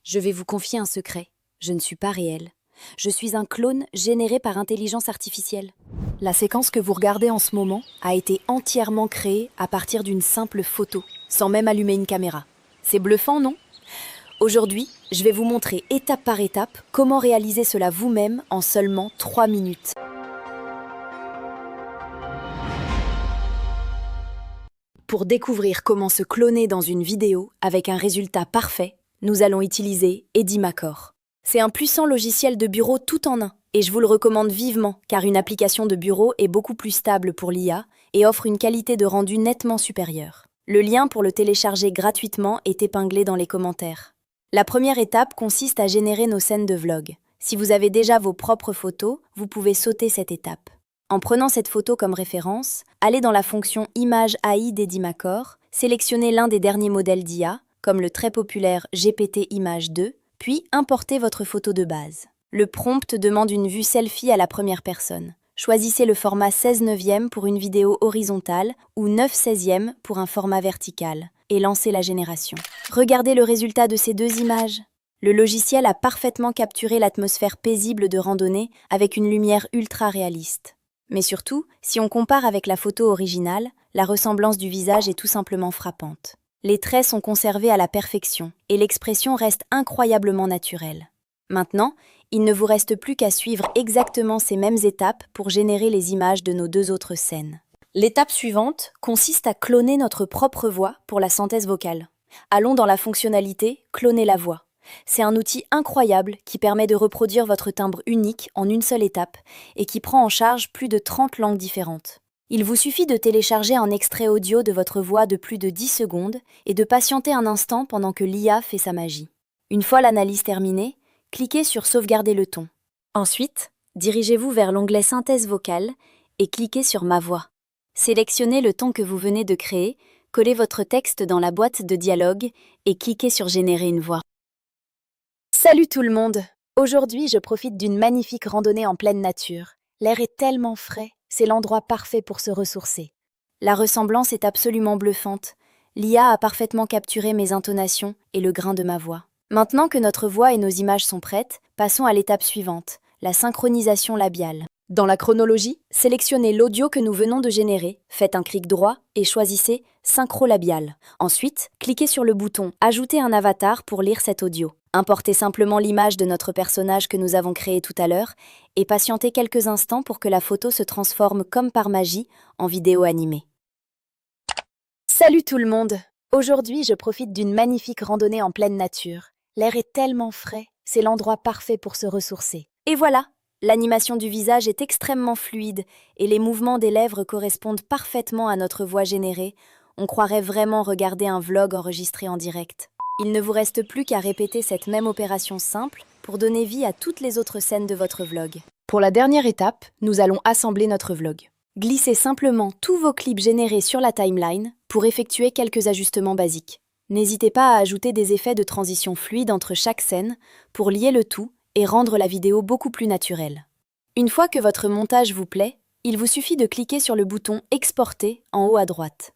Je vais vous confier un secret. Je ne suis pas réelle. Je suis un clone généré par intelligence artificielle. La séquence que vous regardez en ce moment a été entièrement créée à partir d'une simple photo, sans même allumer une caméra. C'est bluffant, non? Aujourd'hui, je vais vous montrer étape par étape comment réaliser cela vous-même en seulement 3 minutes. Pour découvrir comment se cloner dans une vidéo avec un résultat parfait, nous allons utiliser Edimacore. C'est un puissant logiciel de bureau tout en un, et je vous le recommande vivement car une application de bureau est beaucoup plus stable pour l'IA et offre une qualité de rendu nettement supérieure. Le lien pour le télécharger gratuitement est épinglé dans les commentaires. La première étape consiste à générer nos scènes de vlog. Si vous avez déjà vos propres photos, vous pouvez sauter cette étape. En prenant cette photo comme référence, allez dans la fonction Image AI d'Edimacore, sélectionnez l'un des derniers modèles d'IA, comme le très populaire GPT Image 2, puis importez votre photo de base. Le prompt demande une vue selfie à la première personne. Choisissez le format 16:9 pour une vidéo horizontale ou 9/16 pour un format vertical et lancez la génération. Regardez le résultat de ces deux images. Le logiciel a parfaitement capturé l'atmosphère paisible de randonnée avec une lumière ultra réaliste. Mais surtout, si on compare avec la photo originale, la ressemblance du visage est tout simplement frappante. Les traits sont conservés à la perfection et l'expression reste incroyablement naturelle. Maintenant, il ne vous reste plus qu'à suivre exactement ces mêmes étapes pour générer les images de nos deux autres scènes. L'étape suivante consiste à cloner notre propre voix pour la synthèse vocale. Allons dans la fonctionnalité « Cloner la voix ». C'est un outil incroyable qui permet de reproduire votre timbre unique en une seule étape et qui prend en charge plus de 30 langues différentes. Il vous suffit de télécharger un extrait audio de votre voix de plus de 10 secondes et de patienter un instant pendant que l'IA fait sa magie. Une fois l'analyse terminée, cliquez sur « Sauvegarder le ton ». Ensuite, dirigez-vous vers l'onglet « Synthèse vocale » et cliquez sur « Ma voix ». Sélectionnez le ton que vous venez de créer, collez votre texte dans la boîte de dialogue et cliquez sur « Générer une voix ». Salut tout le monde! Aujourd'hui, je profite d'une magnifique randonnée en pleine nature. L'air est tellement frais, c'est l'endroit parfait pour se ressourcer. La ressemblance est absolument bluffante. L'IA a parfaitement capturé mes intonations et le grain de ma voix. Maintenant que notre voix et nos images sont prêtes, passons à l'étape suivante, la synchronisation labiale. Dans la chronologie, sélectionnez l'audio que nous venons de générer, faites un clic droit et choisissez Synchro labial. Ensuite, cliquez sur le bouton Ajouter un avatar pour lire cet audio. Importez simplement l'image de notre personnage que nous avons créé tout à l'heure et patientez quelques instants pour que la photo se transforme comme par magie en vidéo animée. Salut tout le monde! Aujourd'hui, je profite d'une magnifique randonnée en pleine nature. L'air est tellement frais, c'est l'endroit parfait pour se ressourcer. Et voilà! L'animation du visage est extrêmement fluide et les mouvements des lèvres correspondent parfaitement à notre voix générée. On croirait vraiment regarder un vlog enregistré en direct. Il ne vous reste plus qu'à répéter cette même opération simple pour donner vie à toutes les autres scènes de votre vlog. Pour la dernière étape, nous allons assembler notre vlog. Glissez simplement tous vos clips générés sur la timeline pour effectuer quelques ajustements basiques. N'hésitez pas à ajouter des effets de transition fluide entre chaque scène pour lier le tout et rendre la vidéo beaucoup plus naturelle. Une fois que votre montage vous plaît, il vous suffit de cliquer sur le bouton « Exporter » en haut à droite.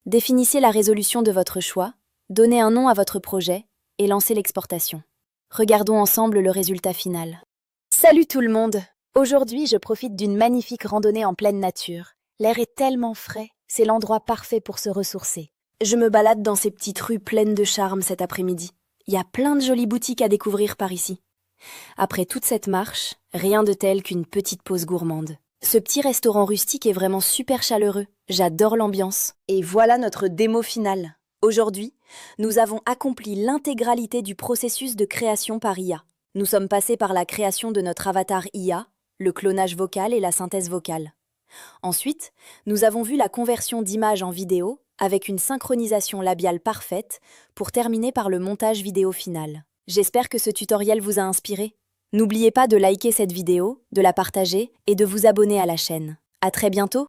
Définissez la résolution de votre choix, donnez un nom à votre projet et lancez l'exportation. Regardons ensemble le résultat final. Salut tout le monde! Aujourd'hui, je profite d'une magnifique randonnée en pleine nature. L'air est tellement frais, c'est l'endroit parfait pour se ressourcer. Je me balade dans ces petites rues pleines de charme cet après-midi. Il y a plein de jolies boutiques à découvrir par ici. Après toute cette marche, rien de tel qu'une petite pause gourmande. Ce petit restaurant rustique est vraiment super chaleureux. J'adore l'ambiance. Et voilà notre démo finale. Aujourd'hui, nous avons accompli l'intégralité du processus de création par IA. Nous sommes passés par la création de notre avatar IA, le clonage vocal et la synthèse vocale. Ensuite, nous avons vu la conversion d'image en vidéo avec une synchronisation labiale parfaite pour terminer par le montage vidéo final. J'espère que ce tutoriel vous a inspiré. N'oubliez pas de liker cette vidéo, de la partager et de vous abonner à la chaîne. À très bientôt!